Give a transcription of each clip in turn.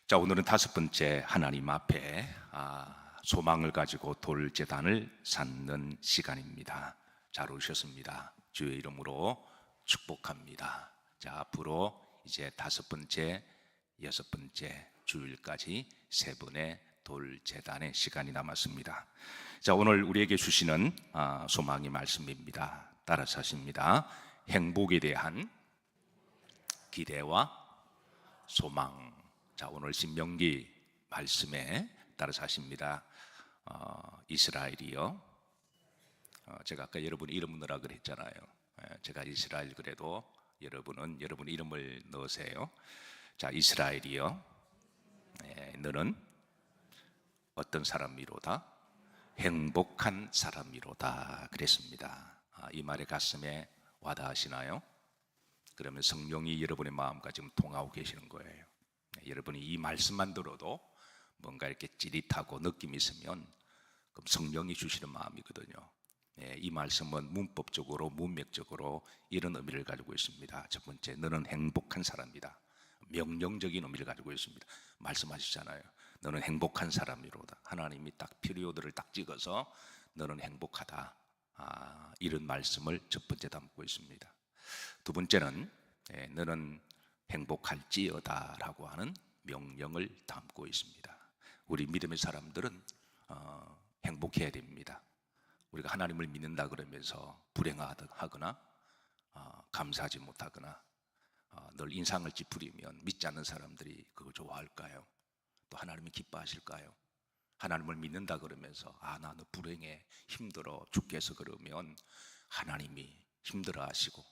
자, 오늘은 다섯 번째 하나님 앞에 소망을 가지고 돌제단을 쌓는 시간입니다. 잘 오셨습니다. 주의 이름으로 축복합니다. 자, 앞으로 이제 다섯 번째, 여섯 번째 주일까지 세 번의 돌제단의 시간이 남았습니다. 자, 오늘 우리에게 주시는 소망의 말씀입니다. 따라서 하십니다. 행복에 대한 기대와 소망. 자, 오늘 신명기 말씀에 따라서 하십니다. 이스라엘이요. 제가 아까 여러분 이름 넣으라 그랬잖아요. 제가 이스라엘 그래도 여러분은 여러분 이름을 넣으세요. 자, 이스라엘이요. 너는 어떤 사람이로다? 행복한 사람이로다 그랬습니다. 이 말에 가슴에 와닿으시나요? 그러면 성령이 여러분의 마음과 지금 통하고 계시는 거예요. 여러분이 이 말씀만 들어도 뭔가 이렇게 찌릿하고 느낌이 있으면 그럼 성령이 주시는 마음이거든요. 이 말씀은 문법적으로 문맥적으로 이런 의미를 가지고 있습니다. 첫 번째, 너는 행복한 사람이다. 명령적인 의미를 가지고 있습니다. 말씀하시잖아요. 너는 행복한 사람이로다. 하나님이 딱 피리오드를 딱 찍어서 너는 행복하다. 이런 말씀을 첫 번째 담고 있습니다. 두 번째는 너는 행복할지어다 라고 하는 명령을 담고 있습니다. 우리 믿음의 사람들은 행복해야 됩니다. 우리가 하나님을 믿는다 그러면서 불행하거나 감사하지 못하거나 늘 인상을 찌푸리면 믿지 않는 사람들이 그걸 좋아할까요? 또 하나님이 기뻐하실까요? 하나님을 믿는다 그러면서 나 너 불행해 힘들어 죽겠어 그러면 하나님이 힘들어 하시고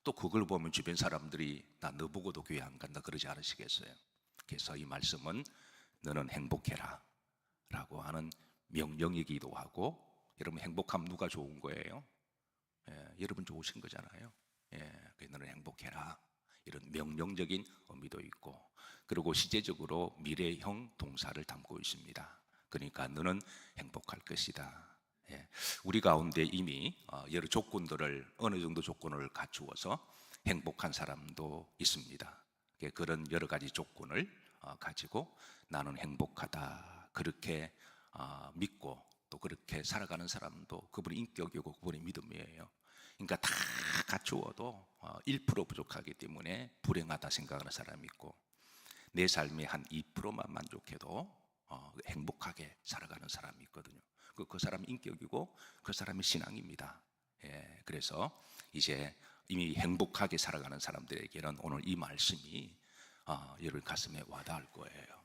또 그걸 보면 주변 사람들이 나 너 보고도 교회 안 간다 그러지 않으시겠어요? 그래서 이 말씀은 너는 행복해라 라고 하는 명령이기도 하고, 여러분 행복하면 누가 좋은 거예요? 여러분 좋으신 거잖아요. 너는 행복해라 이런 명령적인 의미도 있고, 그리고 시제적으로 미래형 동사를 담고 있습니다. 그러니까 너는 행복할 것이다. 우리 가운데 이미 여러 조건들을 어느 정도 조건을 갖추어서 행복한 사람도 있습니다. 그런 여러 가지 조건을 가지고 나는 행복하다 그렇게 믿고 또 그렇게 살아가는 사람도 그분의 인격이고 그분의 믿음이에요. 그러니까 다 갖추어도 1% 부족하기 때문에 불행하다 생각하는 사람이 있고, 내 삶의 한 2%만 만족해도 행복하게 살아가는 사람이 있거든요. 그 사람 인격이고 그 사람의 신앙입니다. 그래서 이제 이미 행복하게 살아가는 사람들에게는 오늘 이 말씀이 여러분 가슴에 와닿을 거예요.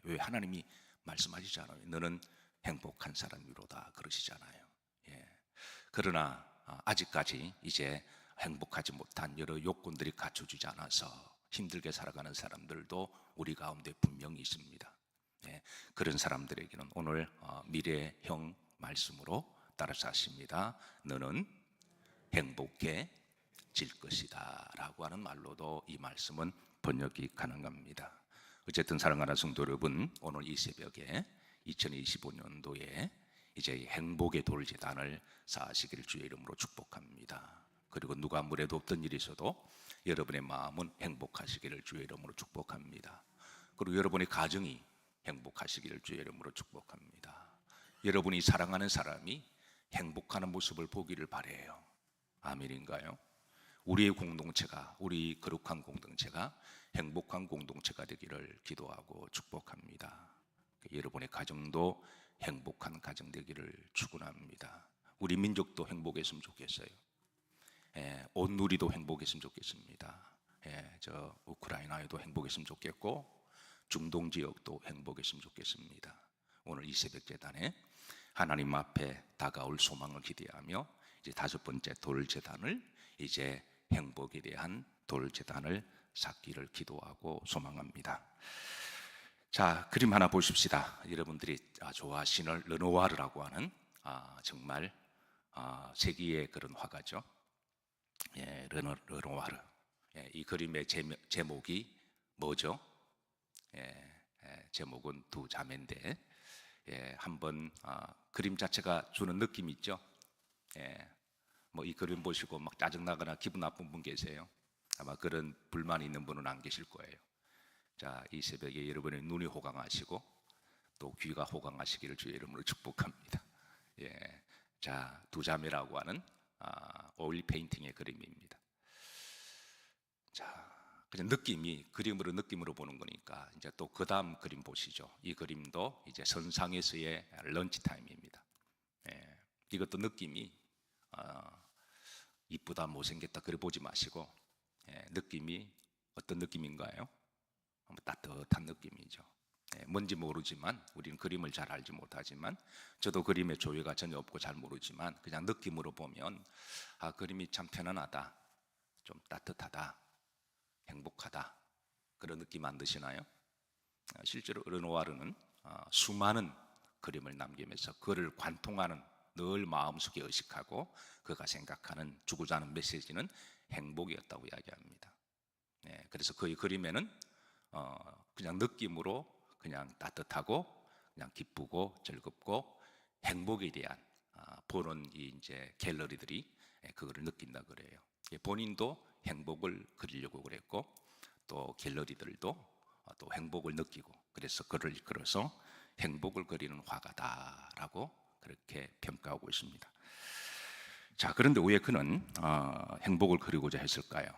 왜 하나님이 말씀하시잖아요. 너는 행복한 사람이로다 그러시잖아요. 그러나 아직까지 이제 행복하지 못한 여러 요건들이 갖춰지지 않아서 힘들게 살아가는 사람들도 우리 가운데 분명히 있습니다. 그런 사람들에게는 오늘 미래형 말씀으로 따라서 하십니다. 너는 행복해질 것이다 라고 하는 말로도 이 말씀은 번역이 가능합니다. 어쨌든 사랑하는 성도 여러분, 오늘 이 새벽에 2025년도에 이제 행복의 돌제단을 쌓으시기를 주의 이름으로 축복합니다. 그리고 누가 아무래도 없던 일이 있어도 여러분의 마음은 행복하시기를 주의 이름으로 축복합니다. 그리고 여러분의 가정이 행복하시기를 주의 이름으로 축복합니다. 여러분이 사랑하는 사람이 행복하는 모습을 보기를 바라요. 아멘인가요? 우리의 공동체가, 우리 거룩한 공동체가 행복한 공동체가 되기를 기도하고 축복합니다. 여러분의 가정도 행복한 가정 되기를 축원합니다. 우리 민족도 행복했으면 좋겠어요. 온 누리도 행복했으면 좋겠습니다. 저 우크라이나에도 행복했으면 좋겠고 중동 지역도 행복했으면 좋겠습니다. 오늘 이 새벽 제단에 하나님 앞에 다가올 소망을 기대하며 이제 다섯 번째 돌제단을 이제 행복에 대한 돌제단을 쌓기를 기도하고 소망합니다. 자, 그림 하나 보십시다. 여러분들이 좋아하시는 르노와르라고 하는 정말 세기의 그런 화가죠. 르노와르. 이 그림의 제목이 뭐죠? 제목은 두 자매인데 한번 그림 자체가 주는 느낌 있죠? 뭐 이 그림 보시고 막 짜증나거나 기분 나쁜 분 계세요? 아마 그런 불만이 있는 분은 안 계실 거예요. 자, 이 새벽에 여러분의 눈이 호강하시고 또 귀가 호강하시기를 주의 이름으로 축복합니다. 예, 자, 두 자매라고 하는 오일 페인팅의 그림입니다. 자, 그냥 그림으로 보는 거니까 이제 또 그 다음 그림 보시죠. 이 그림도 이제 선상에서의 런치 타임입니다. 예, 이것도 느낌이 이쁘다 못생겼다 그래 보지 마시고 느낌이 어떤 느낌인가요? 따뜻한 느낌이죠. 뭔지 모르지만 우리는 그림을 잘 알지 못하지만 저도 그림의 조예가 전혀 없고 잘 모르지만 그냥 느낌으로 보면 그림이 참 편안하다, 좀 따뜻하다, 행복하다 그런 느낌 안 드시나요? 실제로 르누아르는 수많은 그림을 남기면서 그를 관통하는 늘 마음속에 의식하고 그가 생각하는 주고자 하는 메시지는 행복이었다고 이야기합니다. 그래서 그의 그림에는 그냥 느낌으로 그냥 따뜻하고 그냥 기쁘고 즐겁고 행복에 대한 보는 이제 갤러리들이 그거를 느낀다 그래요. 본인도 행복을 그리려고 그랬고 또 갤러리들도 또 행복을 느끼고 그래서 그를 이끌어서 행복을 그리는 화가다라고 그렇게 평가하고 있습니다. 자, 그런데 왜 그는 행복을 그리고자 했을까요?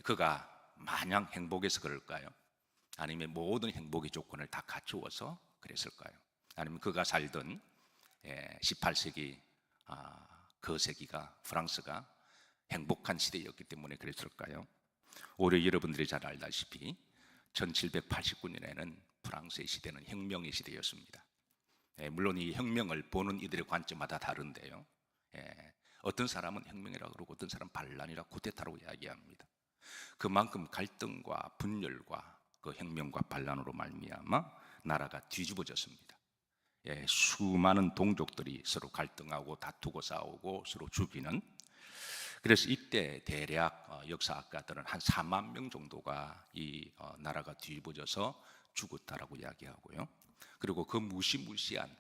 그가 마냥 행복해서 그럴까요? 아니면 모든 행복의 조건을 다 갖추어서 그랬을까요? 아니면 그가 살던 18세기 그 세기가 프랑스가 행복한 시대였기 때문에 그랬을까요? 오히려 여러분들이 잘 알다시피 1789년에는 프랑스의 시대는 혁명의 시대였습니다. 물론 이 혁명을 보는 이들의 관점마다 다른데요. 어떤 사람은 혁명이라고 그러고 어떤 사람은 반란이라 쿠데타라고 이야기합니다. 그만큼 갈등과 분열과 그 혁명과 반란으로 말미암아 나라가 뒤집어졌습니다. 수많은 동족들이 서로 갈등하고 다투고 싸우고 서로 죽이는 그래서 이때 대략 역사학가들은 한 4만 명 정도가 이 나라가 뒤집어져서 죽었다라고 이야기하고요. 그리고 그 무시무시한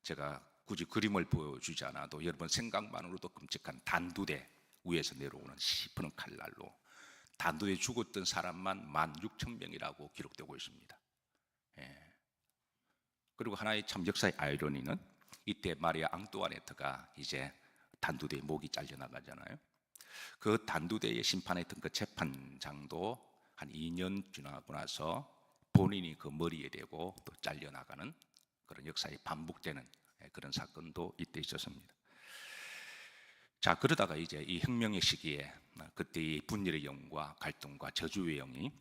제가 굳이 그림을 보여주지 않아도 여러분 생각만으로도 끔찍한 단두대 위에서 내려오는 시퍼런 칼날로 단두대에 죽었던 사람만 16,000명이라고 기록되고 있습니다. 그리고 하나의 참 역사의 아이러니는 이때 마리아 앙뚜아네트가 이제 단두대에 목이 잘려나가잖아요. 그 단두대에 심판했던 그 재판장도 한 2년 지나고 나서 본인이 그 머리에 대고 또 잘려나가는 그런 역사에 반복되는 그런 사건도 이때 있었습니다. 자, 그러다가 이제 이 혁명의 시기에 그때 이 분열의 영과 갈등과 저주의 영이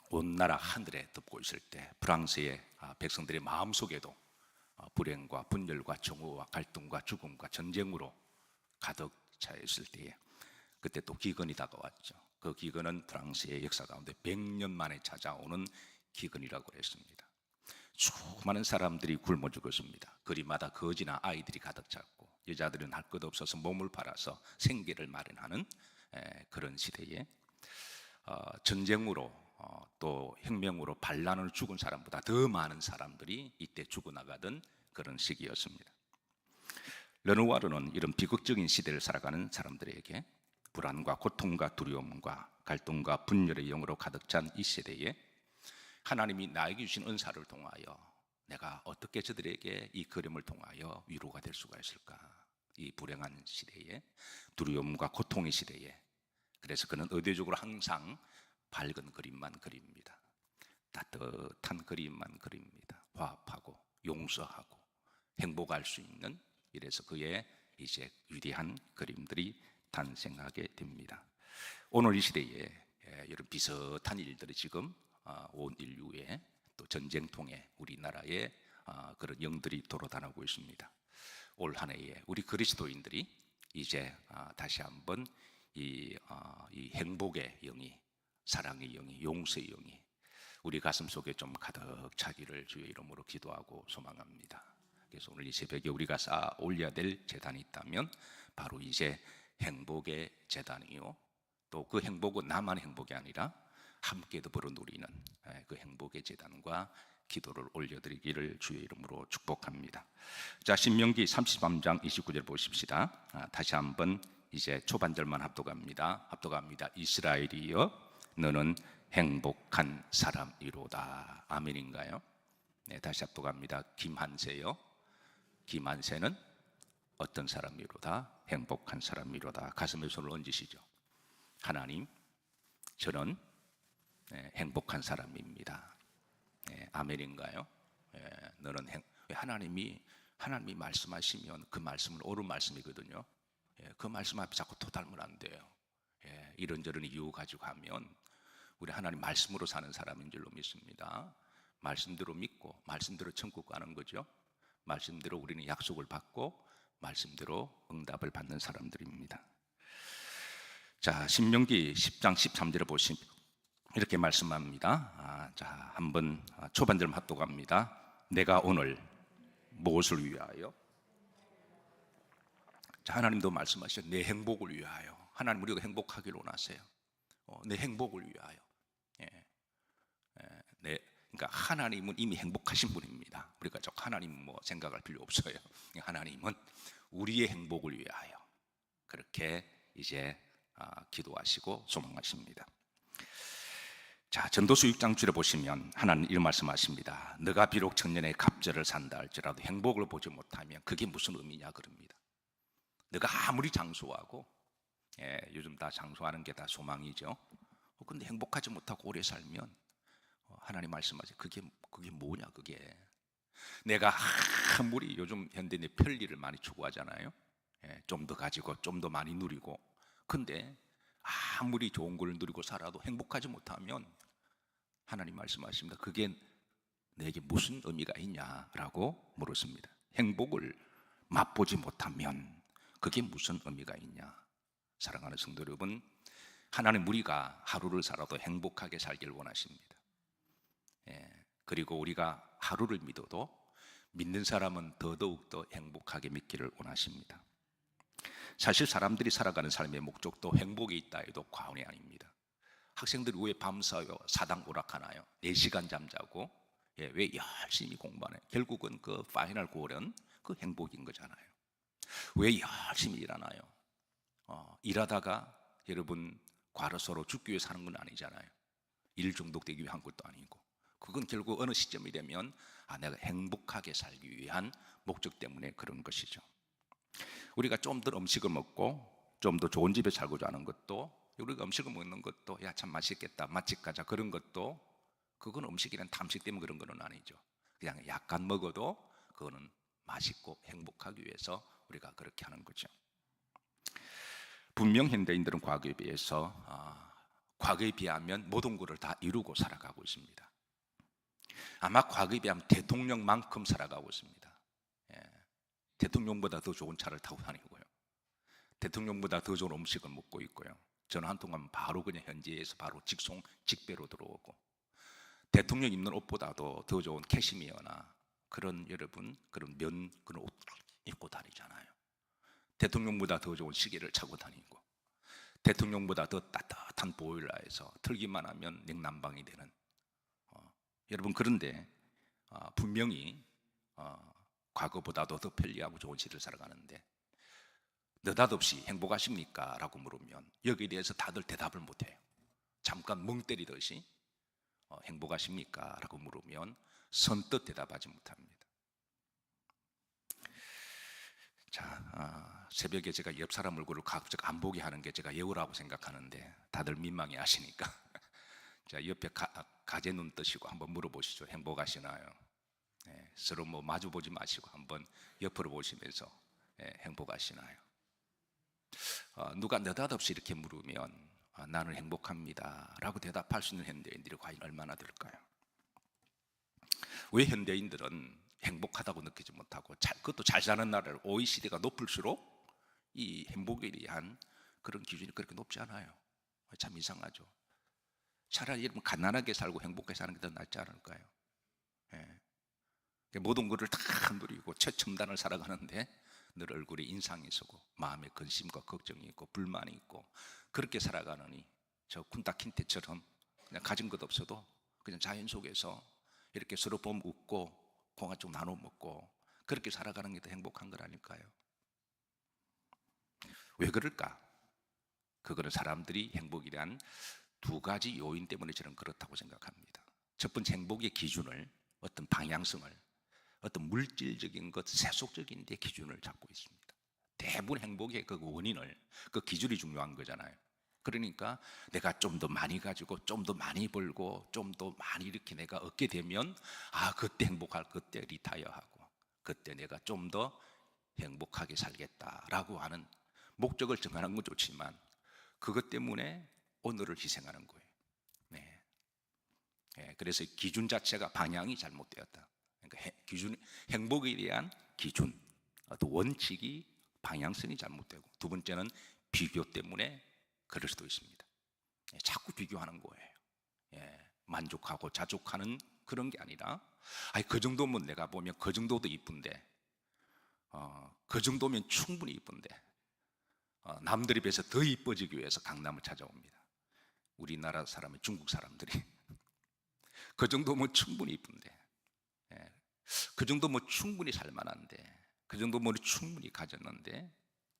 온 나라 하늘에 덮고 있을 때 프랑스의 백성들의 마음속에도 불행과 분열과 정오와 갈등과 죽음과 전쟁으로 가득 차 있을 때에 그때 또 기근이 다가왔죠. 그 기근은 프랑스의 역사 가운데 100년 만에 찾아오는 기근이라고 했습니다. 수많은 사람들이 굶어 죽었습니다. 거리마다 거지나 아이들이 가득 찼고 여자들은 할 것 없어서 몸을 팔아서 생계를 마련하는 그런 시대에 전쟁으로 또 혁명으로 반란으로 죽은 사람보다 더 많은 사람들이 이때 죽어나가던 그런 시기였습니다. 르누아르는 이런 비극적인 시대를 살아가는 사람들에게 불안과 고통과 두려움과 갈등과 분열의 영으로 가득 찬 이 시대에 하나님이 나에게 주신 은사를 통하여 내가 어떻게 저들에게 이 그림을 통하여 위로가 될 수가 있을까? 이 불행한 시대에 두려움과 고통의 시대에 그래서 그는 의도적으로 항상 밝은 그림만 그립니다. 따뜻한 그림만 그립니다. 화합하고 용서하고 행복할 수 있는 이래서 그의 이제 위대한 그림들이 탄생하게 됩니다. 오늘 이 시대에 이런 비슷한 일들이 지금 온 인류에 또 전쟁통에 우리나라에 그런 영들이 돌아다니고 있습니다. 올 한 해에 우리 그리스도인들이 이제 다시 한번 이 행복의 영이 사랑의 영이 용서의 영이 우리 가슴 속에 좀 가득 차기를 주의 이름으로 기도하고 소망합니다. 그래서 오늘 이 새벽에 우리가 쌓아 올려야 될 제단이 있다면 바로 이제 행복의 제단이요. 또 그 행복은 나만의 행복이 아니라 함께 더불어 누리는 그 행복의 제단과 기도를 올려드리기를 주의 이름으로 축복합니다. 자, 신명기 33장 29절 보십시다. 다시 한번 이제 초반절만 합독합니다. 이스라엘이여 너는 행복한 사람이로다. 아멘인가요? 네, 다시 합독합니다. 김한세요. 김한세는 어떤 사람이로다? 행복한 사람이로다. 가슴에 손을 얹으시죠. 하나님, 저는 행복한 사람입니다. 아멘인가요? 너는 하나님이 말씀하시면 그 말씀은 옳은 말씀이거든요. 그 말씀 앞에 자꾸 토달면 안 돼요. 이런저런 이유 가지고 하면 우리 하나님 말씀으로 사는 사람인 줄로 믿습니다. 말씀대로 믿고 말씀대로 천국 가는 거죠. 말씀대로 우리는 약속을 받고 말씀대로 응답을 받는 사람들입니다. 자, 신명기 10장 13절을 보시면 이렇게 말씀합니다. 자, 한번 초반절 합독합니다. 내가 오늘 무엇을 위하여? 자, 하나님도 말씀하시죠. 내 행복을 위하여. 하나님 우리가 행복하기를 원하세요. 내 행복을 위하여. 그러니까 하나님은 이미 행복하신 분입니다. 우리가 하나님 생각할 필요 없어요. 하나님은 우리의 행복을 위하여 그렇게 이제 기도하시고 소망하십니다. 자, 전도서 6장 줄에 보시면 하나님 이런 말씀하십니다. 너가 비록 천년의 갑절을 산다 할지라도 행복을 보지 못하면 그게 무슨 의미냐 그럽니다. 너가 아무리 장수하고 요즘 다 장수하는 게 다 소망이죠. 근데 행복하지 못하고 오래 살면 하나님 말씀하세요. 그게 뭐냐 그게. 내가 아무리 요즘 현대인의 편리를 많이 추구하잖아요. 좀 더 가지고 좀 더 많이 누리고. 근데 아무리 좋은 걸 누리고 살아도 행복하지 못하면 하나님 말씀하십니다. 그게 내게 무슨 의미가 있냐라고 물었습니다. 행복을 맛보지 못하면 그게 무슨 의미가 있냐. 사랑하는 성도 여러분, 하나님 우리가 하루를 살아도 행복하게 살길 원하십니다. 그리고 우리가 하루를 믿어도 믿는 사람은 더더욱더 행복하게 믿기를 원하십니다. 사실 사람들이 살아가는 삶의 목적도 행복이 있다 해도 과언이 아닙니다. 학생들이 왜 밤새워 사당 오락하나요? 4시간 잠자고 왜 열심히 공부하나요? 결국은 그 파이널 골은 그 행복인 거잖아요. 왜 열심히 일하나요? 일하다가 여러분 과로서로 죽기 위해 사는 건 아니잖아요. 일 중독되기 위한 것도 아니고 그건 결국 어느 시점이 되면 내가 행복하게 살기 위한 목적 때문에 그런 것이죠. 우리가 좀 더 음식을 먹고 좀 더 좋은 집에 살고자 하는 것도 우리가 음식을 먹는 것도 야 참 맛있겠다 맛집 가자 그런 것도 그건 음식이란 탐식 때문에 그런 건 아니죠. 그냥 약간 먹어도 그거는 맛있고 행복하기 위해서 우리가 그렇게 하는 거죠. 분명 현대인들은 과거에 비해서 과거에 비하면 모든 것을 다 이루고 살아가고 있습니다. 아마 과거에 비하면 대통령만큼 살아가고 있습니다. 대통령보다 더 좋은 차를 타고 다니고요. 대통령보다 더 좋은 음식을 먹고 있고요. 저는 한동안 바로 그냥 현지에서 바로 직배로 들어오고 대통령 입는 옷보다도 더 좋은 캐시미어나 그런 여러분 그런 그런 옷 입고 다니잖아요. 대통령보다 더 좋은 시계를 차고 다니고 대통령보다 더 따뜻한 보일러에서 틀기만 하면 냉난방이 되는 여러분 그런데 분명히 과거보다도 더 편리하고 좋은 시대를 살아가는데 느닷없이 행복하십니까? 라고 물으면 여기에 대해서 다들 대답을 못해요. 잠깐 멍 때리듯이 행복하십니까? 라고 물으면 선뜻 대답하지 못합니다. 자, 새벽에 제가 옆 사람 얼굴을 가급적 안 보게 하는 게 제가 예우라고 생각하는데 다들 민망해 하시니까 자, 옆에 가재 눈 뜨시고 한번 물어보시죠. 행복하시나요? 서로 마주 보지 마시고 한번 옆으로 보시면서 행복하시나요? 누가 느닷없이 이렇게 물으면 나는 행복합니다 라고 대답할 수 있는 현대인들이 과연 얼마나 될까요? 왜 현대인들은 행복하다고 느끼지 못하고 그것도 잘 사는 나라를 OECD가 높을수록 이 행복에 대한 그런 기준이 그렇게 높지 않아요. 참 이상하죠. 차라리 여러분 가난하게 살고 행복하게 사는 게 더 낫지 않을까요? 모든 것을 다 누리고 최첨단을 살아가는데 늘 얼굴에 인상이 쓰고 마음에 근심과 걱정이 있고 불만이 있고 그렇게 살아가느니 저 쿤타킨테처럼 그냥 가진 것 없어도 그냥 자연 속에서 이렇게 서로 보면 웃고 공화쪽 나눠 먹고 그렇게 살아가는 게 더 행복한 건 아닐까요? 왜 그럴까? 그거는 사람들이 행복이란 두 가지 요인 때문에 저는 그렇다고 생각합니다. 첫 번째, 행복의 기준을, 어떤 방향성을 어떤 물질적인 것, 세속적인 데 기준을 잡고 있습니다. 대부분 행복의 그 원인을, 그 기준이 중요한 거잖아요. 그러니까 내가 좀 더 많이 가지고 좀 더 많이 벌고 좀 더 많이 이렇게 내가 얻게 되면 그때 행복할, 그때 리타이어하고 그때 내가 좀 더 행복하게 살겠다라고 하는 목적을 정하는 건 좋지만 그것 때문에 오늘을 희생하는 거예요. 네. 그래서 기준 자체가, 방향이 잘못되었다. 그러니까 기준, 행복에 대한 기준, 또 원칙이, 방향성이 잘못되고, 두 번째는 비교 때문에 그럴 수도 있습니다. 자꾸 비교하는 거예요. 만족하고 자족하는 그런 게 아니라, 그 정도면 내가 보면 그 정도도 이쁜데, 그 정도면 충분히 이쁜데, 남들에 비해서 더 이뻐지기 위해서 강남을 찾아옵니다. 우리나라 사람이, 중국 사람들이 그 정도면 충분히 이쁜데, 그 정도면 충분히 살만한데, 그 정도면 충분히 가졌는데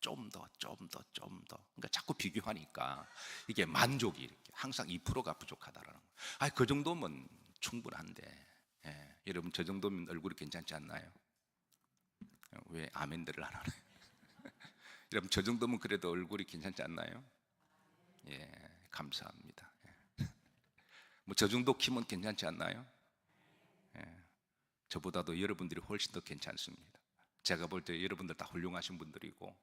좀 더. 그러니까 자꾸 비교하니까 이게 만족이 이렇게 항상 2%가 부족하다라는 거예요. 그 정도면 충분한데, 여러분 저 정도면 얼굴이 괜찮지 않나요? 왜 아멘들을 안 하나요? 여러분 저 정도면 그래도 얼굴이 괜찮지 않나요? 감사합니다. 뭐 저 정도 키면 괜찮지 않나요? 저보다도 여러분들이 훨씬 더 괜찮습니다. 제가 볼 때 여러분들 다 훌륭하신 분들이고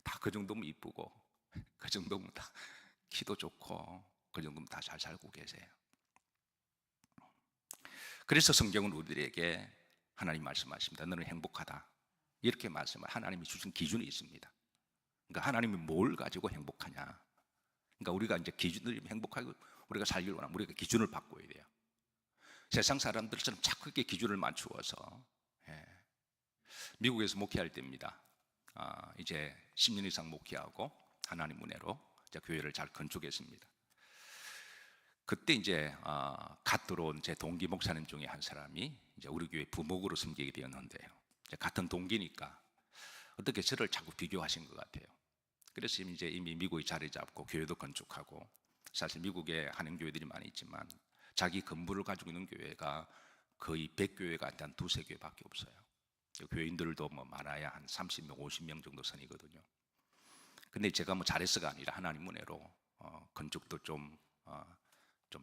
다 그 정도면 이쁘고 그 정도면 다 키도 좋고 그 정도면 다 잘 살고 계세요. 그래서 성경은 우리들에게 하나님 말씀하십니다. 너는 행복하다. 이렇게 말씀을, 하나님이 주신 기준이 있습니다. 그러니까 하나님이 뭘 가지고 행복하냐. 그러니까 우리가 이제 기준을, 행복하고 우리가 살기를 원하면 우리가 기준을 바꿔야 돼요. 세상 사람들처럼 자꾸 이렇게 기준을 맞추어서, 미국에서 목회할 때입니다. 이제 10년 이상 목회하고 하나님 은혜로 이제 교회를 잘 건축했습니다. 그때 이제 갓 들어온 제 동기 목사님 중에 한 사람이 이제 우리 교회 부목으로 섬기게 되었는데요. 이제 같은 동기니까 어떻게 저를 자꾸 비교하신 것 같아요. 그래서 이제 이미 미국에 자리 잡고 교회도 건축하고, 사실 미국에 하는 교회들이 많이 있지만 자기 건물을 가지고 있는 교회가 거의 100교회가 한 두세 교회밖에 없어요. 교인들도 뭐 많아야 한 30명, 50명 정도 선이거든요. 근데 제가 뭐 잘해서가 아니라 하나님 은혜로 건축도 좀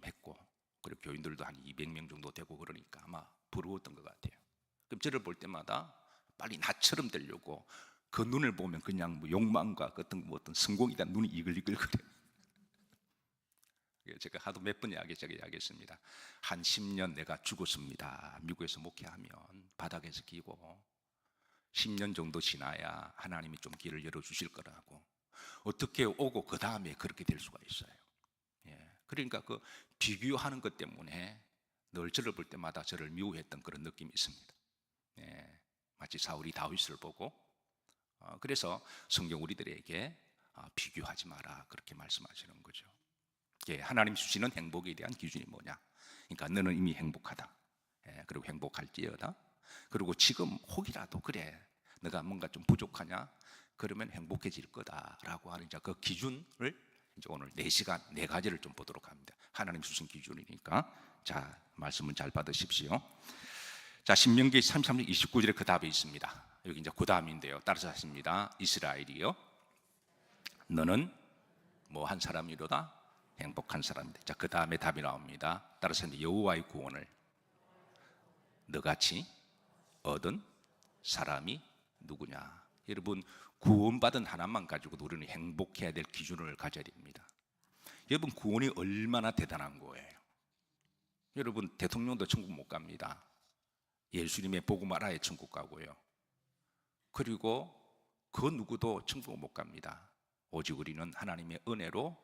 했고, 그리고 교인들도 한 200명 정도 되고 그러니까 아마 부러웠던 것 같아요. 그럼 저를 볼 때마다 빨리 나처럼 되려고, 그 눈을 보면 그냥 뭐 욕망과 어떤 성공이다 눈이 이글이글거려요. 제가 하도 몇 번 이야기했습니다. 한 10년 내가 죽었습니다. 미국에서 목회하면 바닥에서 기고 10년 정도 지나야 하나님이 좀 길을 열어주실 거라고, 어떻게 오고 그 다음에 그렇게 될 수가 있어요. 그러니까 그 비교하는 것 때문에 늘 저를 볼 때마다 저를 미워했던 그런 느낌이 있습니다. 마치 사울이 다윗을 보고, 그래서 성경 우리들에게 비교하지 마라 그렇게 말씀하시는 거죠. 하나님 주시는 행복에 대한 기준이 뭐냐? 그러니까 너는 이미 행복하다. 그리고 행복할지어다. 그리고 지금 혹이라도 그래, 너가 뭔가 좀 부족하냐? 그러면 행복해질 거다라고 하는 그 기준을 이제 오늘 4시간 4가지를 좀 보도록 합니다. 하나님 주신 기준이니까. 자, 말씀은 잘 받으십시오. 자, 신명기 33장 29절에 그 답이 있습니다. 여기 이제 그 다음인데요. 따라서 하십니다. 이스라엘이여, 너는 뭐 한 사람이로다? 행복한 사람이다. 자, 그 다음에 답이 나옵니다. 따라서 여호와의 구원을 너같이 얻은 사람이 누구냐? 여러분, 구원받은 하나만 가지고도 우리는 행복해야 될 기준을 가져야 됩니다. 여러분, 구원이 얼마나 대단한 거예요. 여러분, 대통령도 천국 못 갑니다. 예수님의 복음 알아야 천국 가고요. 그리고 그 누구도 천국 못 갑니다. 오직 우리는 하나님의 은혜로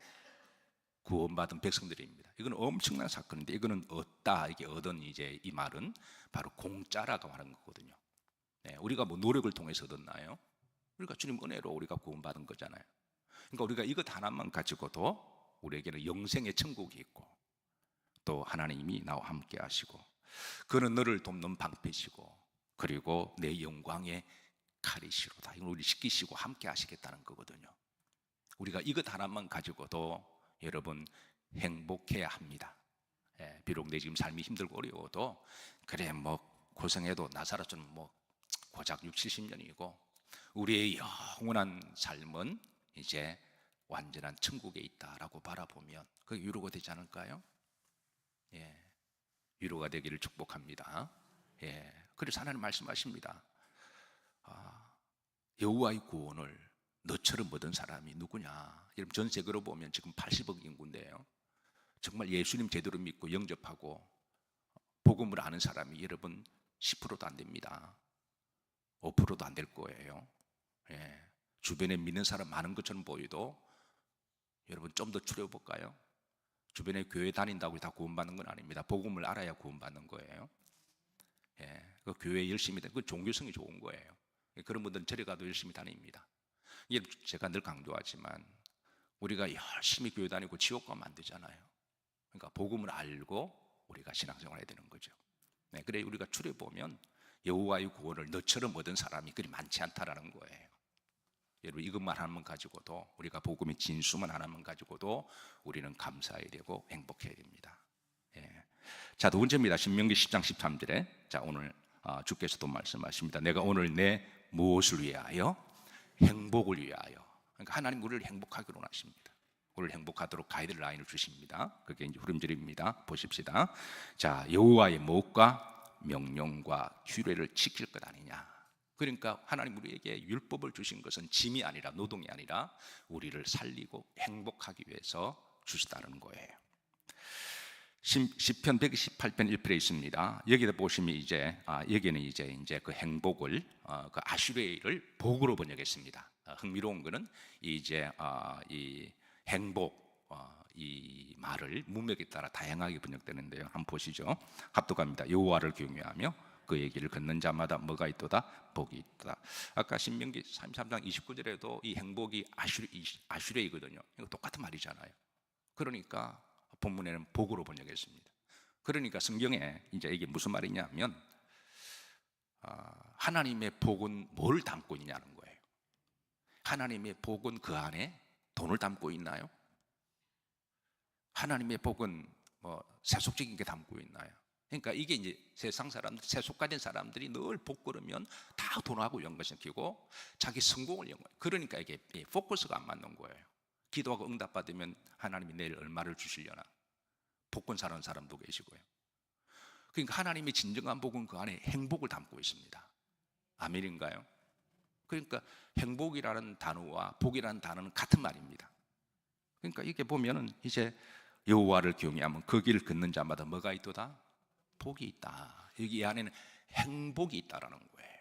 구원받은 백성들입니다. 이건 엄청난 사건인데, 이거는 얻다, 이게 얻은 이제 이 말은 바로 공짜라고 하는 거거든요. 우리가 뭐 노력을 통해서 얻었나요? 우리가 주님 은혜로 우리가 구원받은 거잖아요. 그러니까 우리가 이것 하나만 가지고도 우리에게는 영생의 천국이 있고, 또 하나님이 나와 함께 하시고, 그는 너를 돕는 방패시고, 그리고 내 영광의 칼이시로다. 이걸 우리 지키시고 함께 하시겠다는 거거든요. 우리가 이것 하나만 가지고도 여러분 행복해야 합니다. 비록 내 지금 삶이 힘들고 어려워도 그래 뭐 고생해도 나사로처럼 뭐 고작 6, 70년이고 우리의 영원한 삶은 이제 완전한 천국에 있다라고 바라보면 그게 위로가 되지 않을까요? 위로가 되기를 축복합니다. 그래서 하나님 말씀하십니다. 여호와의 구원을 너처럼 얻은 사람이 누구냐? 여러분 전 세계로 보면 지금 80억 인구인데요. 정말 예수님 제대로 믿고 영접하고 복음을 아는 사람이 여러분 10%도 안 됩니다. 5%도 안 될 거예요. 주변에 믿는 사람 많은 것처럼 보여도 여러분 좀 더 추려볼까요? 주변에 교회 다닌다고 다 구원받는 건 아닙니다. 복음을 알아야 구원받는 거예요. 그 교회 열심히 다니고 그 종교성이 좋은 거예요. 그런 분들은 저리 가도 열심히 다닙니다. 제가 늘 강조하지만 우리가 열심히 교회 다니고 지옥 가면 안 되잖아요. 그러니까 복음을 알고 우리가 신앙생활 해야 되는 거죠. 그래 우리가 추려보면 여호와의 구원을 너처럼 얻은 사람이 그리 많지 않다라는 거예요. 여러분 이것만 하나만 가지고도 우리가 복음의 진수만 하나만 가지고도 우리는 감사해야 되고 행복해야 됩니다. 자, 두 번째입니다. 신명기 10장 13절에 자 오늘 주께서도 말씀하십니다. 내가 오늘 내 무엇을 위하여? 행복을 위하여. 그러니까 하나님 우리를 행복하기로 원하십니다. 우리를 행복하도록 가이드라인을 주십니다. 그게 이제 후렴절입니다. 보십시다. 자, 여호와의 목과 명령과 규례를 지킬 것 아니냐. 그러니까 하나님 우리에게 율법을 주신 것은 짐이 아니라 노동이 아니라 우리를 살리고 행복하기 위해서 주시다는 거예요. 시편 128편 1편에 있습니다. 여기다 보시면 여기는 이제 그 행복을 그 아슈레이를 복으로 번역했습니다. 흥미로운 거는 이제 이 행복 이 말을 문맥에 따라 다양하게 번역되는데요. 한번 보시죠. 합독합니다. 여호와를 경외하며 그 얘기를 걷는 자마다 뭐가 있도다? 복이 있다. 아까 신명기 33장 29절에도 이 행복이 아슈레이거든요. 이거 똑같은 말이잖아요. 그러니까 본문에는 복으로 번역했습니다. 그러니까 성경에 이제 이게 무슨 말이냐면 하나님의 복은 뭘 담고 있냐는 거예요. 하나님의 복은 그 안에 돈을 담고 있나요? 하나님의 복은 뭐 세속적인 게 담고 있나요? 그러니까 이게 이제 세상 사람들, 세속화된 사람들이 늘 복 걸으면 다 돈하고 연관시키고 자기 성공을 연관. 그러니까 이게 포커스가 안 맞는 거예요. 기도하고 응답받으면 하나님이 내일 얼마를 주시려나. 복권 사는 사람도 계시고요. 그러니까 하나님의 진정한 복은 그 안에 행복을 담고 있습니다. 아멘인가요? 그러니까 행복이라는 단어와 복이라는 단어는 같은 말입니다. 그러니까 이게 보면은 이제 여호와를 경외하면 그 길을 걷는 자마다 뭐가 있도다? 복이 있다. 여기 안에는 행복이 있다라는 거예요.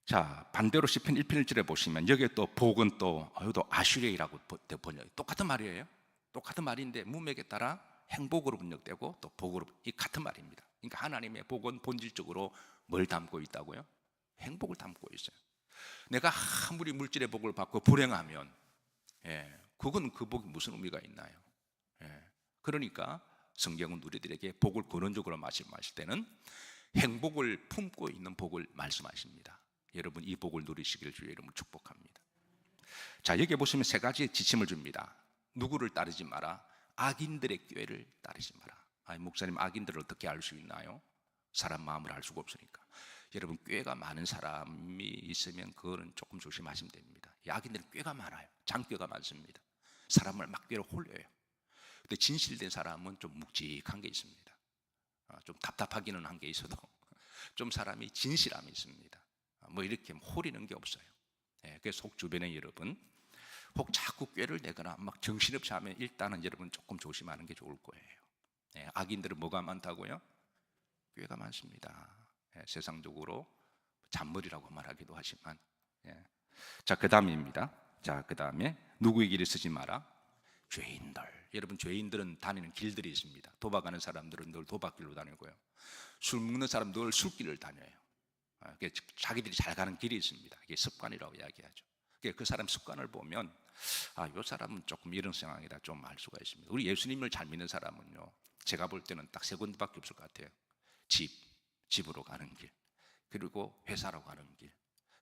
자, 반대로 시편 1편 1절에 보시면 여기에 또 복은 또 아슈레이라고 번역. 똑같은 말이에요. 똑같은 말인데 문맥에 따라 행복으로 번역되고 또 복으로 이 같은 말입니다. 그러니까 하나님의 복은 본질적으로 뭘 담고 있다고요? 행복을 담고 있어요. 내가 아무리 물질의 복을 받고 불행하면 그건 그 복이 무슨 의미가 있나요? 그러니까 성경은 우리들에게 복을 근원적으로 말씀하실 때는 행복을 품고 있는 복을 말씀하십니다. 여러분 이 복을 누리시기를 주의 이름으로 축복합니다. 자, 여기 보시면 세 가지 지침을 줍니다. 누구를 따르지 마라? 악인들의 꾀를 따르지 마라. 목사님 악인들을 어떻게 알 수 있나요? 사람 마음을 알 수가 없으니까. 여러분 꾀가 많은 사람이 있으면 그거는 조금 조심하시면 됩니다. 이 악인들은 꾀가 많아요. 장꾀가 많습니다. 사람을 막 꾀로 홀려요. 근데 진실된 사람은 좀 묵직한 게 있습니다. 좀 답답하기는 한 게 있어도 좀 사람이 진실함이 있습니다. 뭐 이렇게 홀리는 게 없어요. 그래서 혹 주변에 여러분 혹 자꾸 꾀를 내거나 막 정신없이 하면 일단은 여러분 조금 조심하는 게 좋을 거예요. 악인들은 뭐가 많다고요? 꾀가 많습니다. 세상적으로 잔머리라고 말하기도 하지만 자, 그 다음입니다. 자, 그 다음에 누구의 길을 쓰지 마라? 죄인들. 여러분 죄인들은 다니는 길들이 있습니다. 도박하는 사람들은 늘 도박길로 다니고요. 술 먹는 사람은 늘 술길을 다녀요. 자기들이 잘 가는 길이 있습니다. 이게 습관이라고 이야기하죠. 그 사람 습관을 보면 이 사람은 조금 이런 상황이다 좀 알 수가 있습니다. 우리 예수님을 잘 믿는 사람은요, 제가 볼 때는 딱 세 군데밖에 없을 것 같아요. 집으로 가는 길, 그리고 회사로 가는 길,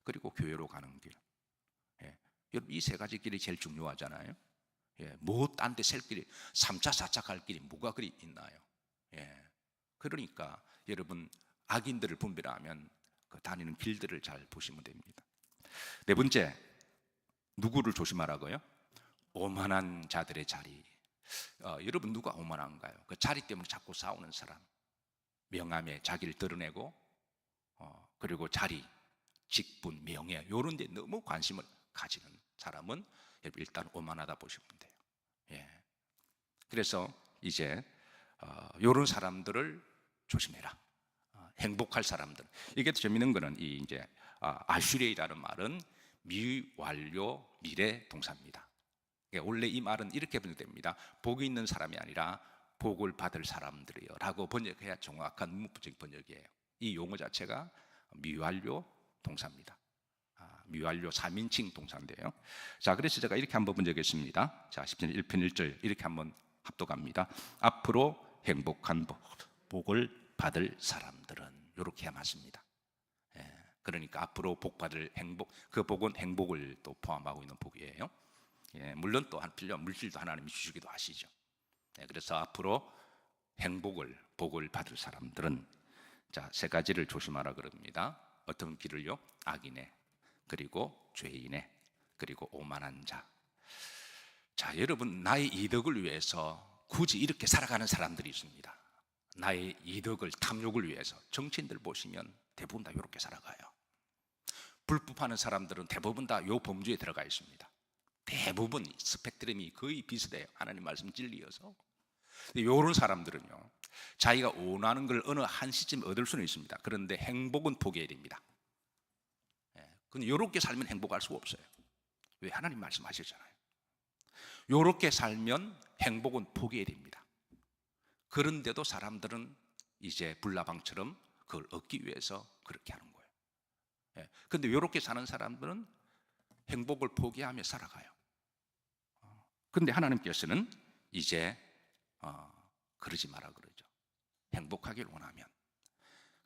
그리고 교회로 가는 길. 여러분 이 세 가지 길이 제일 중요하잖아요. 뭐 딴 데 셀 길이 3차 4차 갈 길이 뭐가 그리 있나요? 그러니까 여러분 악인들을 분별하면 그 다니는 길들을 잘 보시면 됩니다. 네 번째, 누구를 조심하라고요? 오만한 자들의 자리. 여러분 누가 오만한가요? 그 자리 때문에 자꾸 싸우는 사람, 명함에 자기를 드러내고 그리고 자리, 직분, 명예 이런 데 너무 관심을 가지는 사람은 일단 오만하다 보시면 돼요. 그래서 이제 이런 사람들을 조심해라. 행복할 사람들. 이게 재밌는 거는 이 이제 아슈레이라는 말은 미완료 미래 동사입니다. 원래 이 말은 이렇게 번역됩니다. 복이 있는 사람이 아니라 복을 받을 사람들이요 라고 번역해야 정확한 문법적 번역이에요. 이 용어 자체가 미완료 동사입니다. 미완료 3인칭 동사인데요. 자, 그래서 제가 이렇게 한번 번역했습니다. 자, 10편 1편 1절 이렇게 한번 합독합니다. 앞으로 행복한 복을 받을 사람들은, 이렇게 해야 맞습니다. 그러니까 앞으로 복 받을 행복, 그 복은 행복을 또 포함하고 있는 복이에요. 물론 또 필요한 물질도 하나님이 주시기도 하시죠. 그래서 앞으로 행복을, 복을 받을 사람들은, 자, 세 가지를 조심하라 그럽니다. 어떤 길을요? 악인의, 그리고 죄인의, 그리고 오만한 자. 자, 여러분 나의 이득을 위해서 굳이 이렇게 살아가는 사람들이 있습니다. 나의 이득을, 탐욕을 위해서. 정치인들 보시면 대부분 다 이렇게 살아가요. 불법하는 사람들은 대부분 다 이 범주에 들어가 있습니다. 대부분 스펙트럼이 거의 비슷해요. 하나님 말씀 진리여서. 이런 사람들은요, 자기가 원하는 걸 어느 한 시점에 얻을 수는 있습니다. 그런데 행복은 포기해야 됩니다. 근데 이렇게 살면 행복할 수가 없어요. 왜? 하나님 말씀하셨잖아요. 이렇게 살면 행복은 포기해야 됩니다. 그런데도 사람들은 이제 불나방처럼 그걸 얻기 위해서 그렇게 하는 거예요. 그런데 이렇게 사는 사람들은 행복을 포기하며 살아가요. 그런데 하나님께서는 이제 그러지 마라 그러죠. 행복하길 원하면.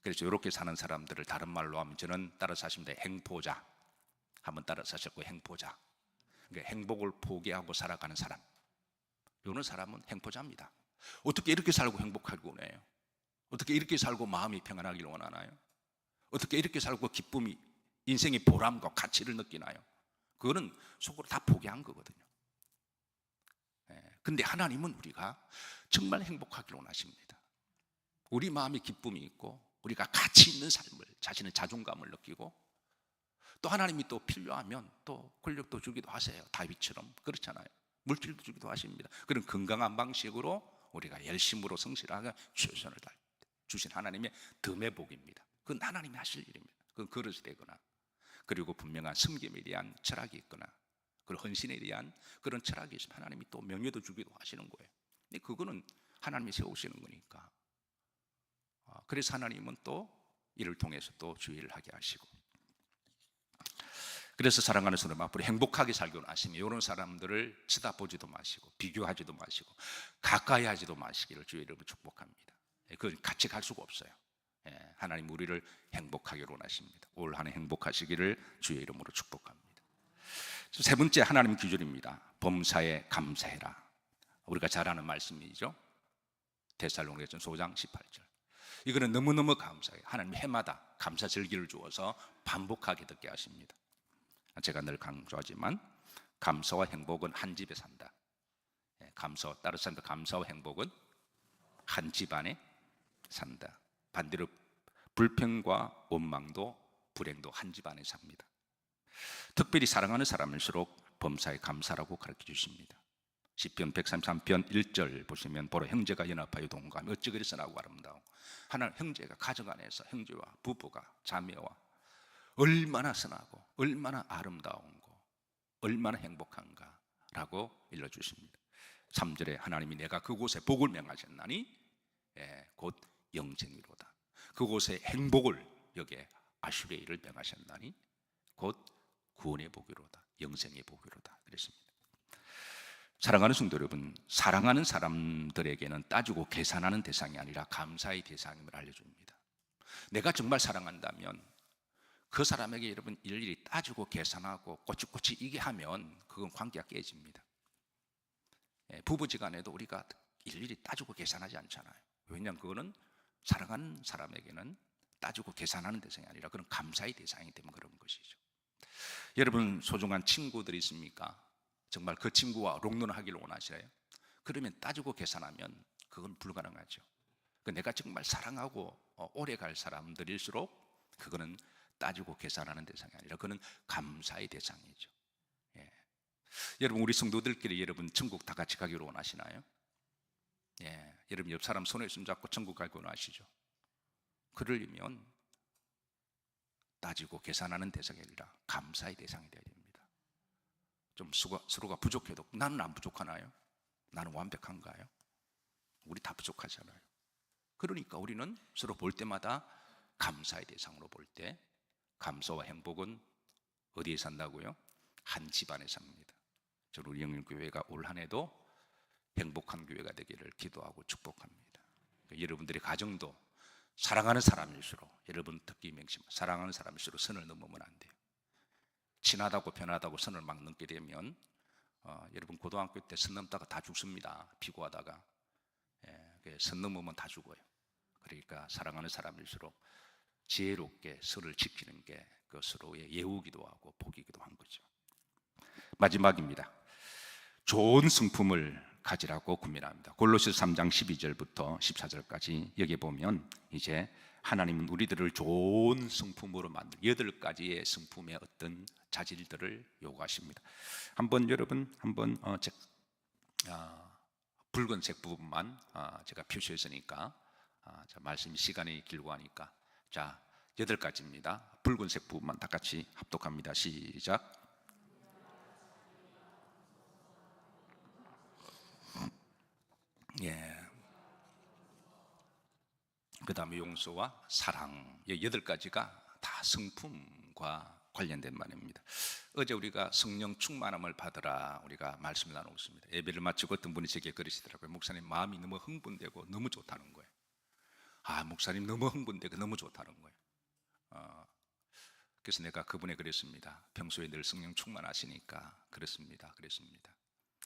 그래서 이렇게 사는 사람들을 다른 말로 하면 저는 따라서 하시면 돼요. 행포자. 한번 따라서 하셨고, 행포자. 그러니까 행복을 포기하고 살아가는 사람. 이런 사람은 행포자입니다. 어떻게 이렇게 살고 행복하길 원해요? 어떻게 이렇게 살고 마음이 평안하길 원하나요? 어떻게 이렇게 살고 기쁨이, 인생의 보람과 가치를 느끼나요? 그거는 속으로 다 포기한 거거든요. 근데 하나님은 우리가 정말 행복하길 원하십니다. 우리 마음에 기쁨이 있고 우리가 가치 있는 삶을, 자신의 자존감을 느끼고, 또 하나님이 또 필요하면 또 권력도 주기도 하세요. 다윗처럼. 그렇잖아요. 물질도 주기도 하십니다. 그런 건강한 방식으로 우리가 열심으로 성실하게 최선을 다할 때 주신 하나님의 덤의 복입니다. 그건 하나님이 하실 일입니다. 그건 그릇이 되거나, 그리고 분명한 섬김에 대한 철학이 있거나, 그리고 헌신에 대한 그런 철학이 있으면 하나님이 또 명예도 주기도 하시는 거예요. 근데 그거는 하나님이 세우시는 거니까. 그래서 하나님은 또 이를 통해서 또 주의를 하게 하시고, 그래서 사랑하는 사람, 앞으로 행복하게 살기로 하시면 이런 사람들을 쳐다보지도 마시고 비교하지도 마시고 가까이 하지도 마시기를 주의 이름으로 축복합니다. 그건 같이 갈 수가 없어요. 하나님 우리를 행복하게 원하십니다. 올 한 해 행복하시기를 주의 이름으로 축복합니다. 세 번째 하나님 기준입니다. 범사에 감사해라. 우리가 잘 아는 말씀이죠. 데살로니가전서 5장 18절. 이거는 너무너무 감사해요. 하나님 해마다 감사 절기를 주어서 반복하게 듣게 하십니다. 제가 늘 강조하지만 감사와 행복은 한 집에 산다. 감사, 따라서 산다. 감사와 행복은 한 집안에 산다. 반대로 불평과 원망도 불행도 한 집안에 삽니다. 특별히 사랑하는 사람일수록 범사에 감사라고 가르쳐 주십니다. 시편 133편 1절 보시면 보라 형제가 연합하여 동감하며 어찌 그리 선하고 아름다워. 하나님 형제가 가정 안에서 형제와 부부가 자매와 얼마나 선하고 얼마나 아름다운고 얼마나 행복한가라고 일러주십니다. 3절에 하나님이 내가 그곳에 복을 명하셨나니 곧 영생이로다. 그곳에 행복을, 여기에 아슈레이를 명하셨나니 곧 구원의 복이로다. 영생의 복이로다. 그랬습니다. 사랑하는 성도 여러분, 사랑하는 사람들에게는 따지고 계산하는 대상이 아니라 감사의 대상임을 알려줍니다. 내가 정말 사랑한다면 그 사람에게 여러분 일일이 따지고 계산하고 꼬치꼬치 이게 하면 그건 관계가 깨집니다. 부부지간에도 우리가 일일이 따지고 계산하지 않잖아요. 왜냐하면 그거는 사랑하는 사람에게는 따지고 계산하는 대상이 아니라 그런 감사의 대상이 되면 그런 것이죠. 여러분 소중한 친구들이 있습니까? 정말 그 친구와 롱런하기를 원하시나요? 그러면 따지고 계산하면 그건 불가능하죠. 내가 정말 사랑하고 오래 갈 사람들일수록 그거는 따지고 계산하는 대상이 아니라 그는 감사의 대상이죠. 예. 여러분 우리 성도들끼리 여러분 천국 다 같이 가기로 원하시나요? 예. 여러분 옆 사람 손에 손잡고 천국 가기 원하시죠? 그러려면 따지고 계산하는 대상이 아니라 감사의 대상이 되어야 됩니다. 좀 서로가 부족해도 나는 안 부족하나요? 나는 완벽한가요? 우리 다 부족하잖아요. 그러니까 우리는 서로 볼 때마다 감사의 대상으로 볼 때 감사와 행복은 어디에 산다고요? 한 집안에 삽니다. 저는 우리 영일교회가 올 한 해도 행복한 교회가 되기를 기도하고 축복합니다. 그러니까 여러분들의 가정도 사랑하는 사람일수록, 여러분 특히 명심, 사랑하는 사람일수록 선을 넘으면 안 돼요. 친하다고 편하다고 선을 막 넘게 되면 여러분 고등학교 때 선 넘다가 다 죽습니다. 피고하다가. 선 넘으면 다 죽어요. 그러니까 사랑하는 사람일수록 지혜롭게 선을 지키는 게 그 서로의 예우기도 하고 복이기도 한 거죠. 마지막입니다. 좋은 성품을 가지라고 권면합니다. 골로새서 3장 12절부터 14절까지 여기 보면 이제 하나님은 우리들을 좋은 성품으로 만들 8가지의 성품의 어떤 자질들을 요구하십니다. 한번 여러분 한번 붉은색 부분만 제가 표시했으니까 말씀 시간이 길고 하니까 자 8가지입니다. 붉은색 부분만 다 같이 합독합니다. 시작. 예. 그 다음에 용서와 사랑. 이 8가지가 다 성품과 관련된 말입니다. 어제 우리가 성령 충만함을 받으라 우리가 말씀을 나누고 있습니다. 예배를 마치고 어떤 분이 제게 그러시더라고요. 목사님 마음이 너무 흥분되고 너무 좋다는 거예요. 목사님 너무 흥분되고 너무 좋다는 거예요. 그래서 내가 그분에 그랬습니다. 평소에 늘 성령 충만하시니까 그렇습니다.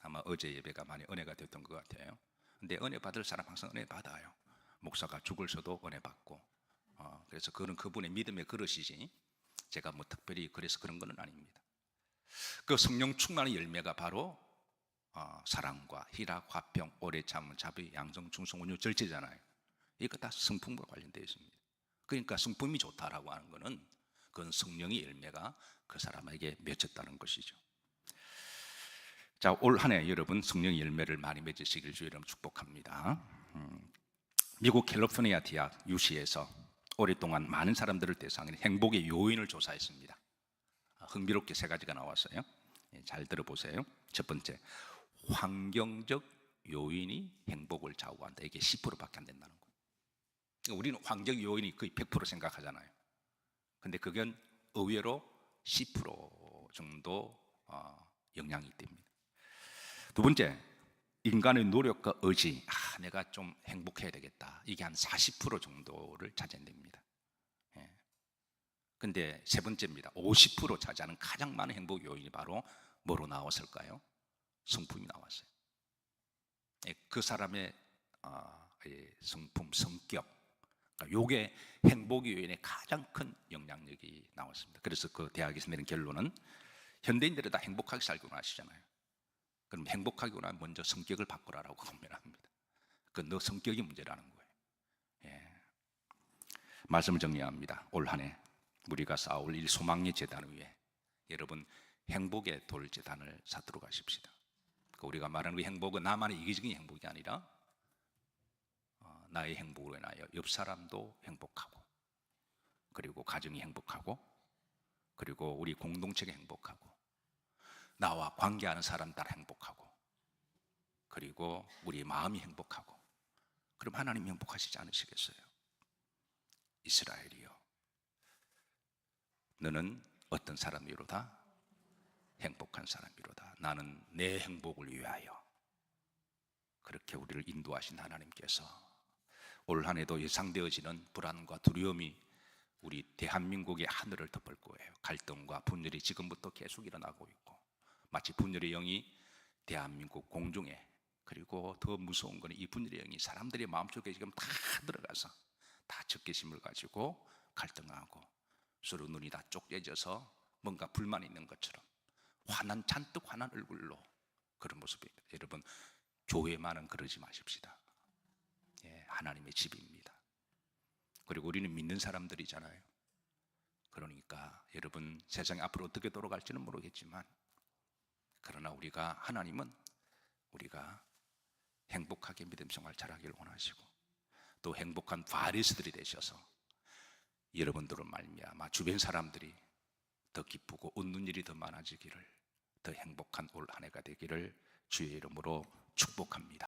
아마 어제 예배가 많이 은혜가 됐던 것 같아요. 근데 은혜 받을 사람 항상 은혜 받아요. 목사가 죽을서도 은혜 받고 그래서 그건 그분의 믿음의 그릇이지 제가 뭐 특별히 그래서 그런 건 아닙니다. 그 성령 충만의 열매가 바로 사랑과 희락, 화평, 오래 참음, 자비, 양성, 충성, 온유, 절제잖아요. 이거 다 성품과 관련되어 있습니다. 그러니까 성품이 좋다라고 하는 것은 그건 성령의 열매가 그 사람에게 맺혔다는 것이죠. 자, 올 한 해 여러분 성령의 열매를 많이 맺으시길 주의 이름으로 축복합니다. 미국 캘리포니아 대학 UC에서 오랫동안 많은 사람들을 대상으로 행복의 요인을 조사했습니다. 흥미롭게 3가지가 나왔어요. 잘 들어보세요. 첫 번째, 환경적 요인이 행복을 좌우한다. 이게 10%밖에 안 된다는 거예요. 우리는 환경 요인이 거의 100% 생각하잖아요. 근데 그건 의외로 10% 정도 영향이 있답니다. 두 번째, 인간의 노력과 의지. 내가 좀 행복해야 되겠다. 이게 한 40% 정도를 차지한답니다. 근데 세 번째입니다. 50% 차지하는 가장 많은 행복 요인이 바로 뭐로 나왔을까요? 성품이 나왔어요. 그 사람의 성품, 성격, 요게 행복 요인의 가장 큰 영향력이 나왔습니다. 그래서 그 대학에서 내린 결론은 현대인들이 다 행복하게 살기 원하시잖아요. 그럼 행복하기 원하면 먼저 성격을 바꾸라라고 권면합니다. 그 너 성격이 문제라는 거예요. 말씀을 정리합니다. 올 한 해 우리가 쌓아올 이 소망의 재단 위에 여러분 행복의 돌 재단을 쌓도록 하십시다. 우리가 말하는 그 행복은 나만의 이기적인 행복이 아니라 나의 행복으로 인하여 옆 사람도 행복하고 그리고 가정이 행복하고 그리고 우리 공동체가 행복하고 나와 관계하는 사람 따라 행복하고 그리고 우리 마음이 행복하고 그럼 하나님이 행복하시지 않으시겠어요? 이스라엘이여 너는 어떤 사람이로다? 행복한 사람이로다. 나는 내 행복을 위하여. 그렇게 우리를 인도하신 하나님께서 올 한 해도 예상되어지는 불안과 두려움이 우리 대한민국의 하늘을 덮을 거예요. 갈등과 분열이 지금부터 계속 일어나고 있고 마치 분열의 영이 대한민국 공중에 그리고 더 무서운 거는 이 분열의 영이 사람들의 마음속에 지금 다 들어가서 다 적개심을 가지고 갈등하고 서로 눈이 다 쪽대져서 뭔가 불만 있는 것처럼 잔뜩 화난 얼굴로 그런 모습입니다. 여러분, 교회만은 그러지 마십시다. 예, 하나님의 집입니다. 그리고 우리는 믿는 사람들이잖아요. 그러니까 여러분, 세상이 앞으로 어떻게 돌아갈지는 모르겠지만, 그러나 하나님은 우리가 행복하게 믿음 생활 잘하기를 원하시고, 또 행복한 바리새인들이 되셔서 여러분들을 말미암아 주변 사람들이 더 기쁘고 웃는 일이 더 많아지기를, 더 행복한 올 한 해가 되기를 주의 이름으로 축복합니다.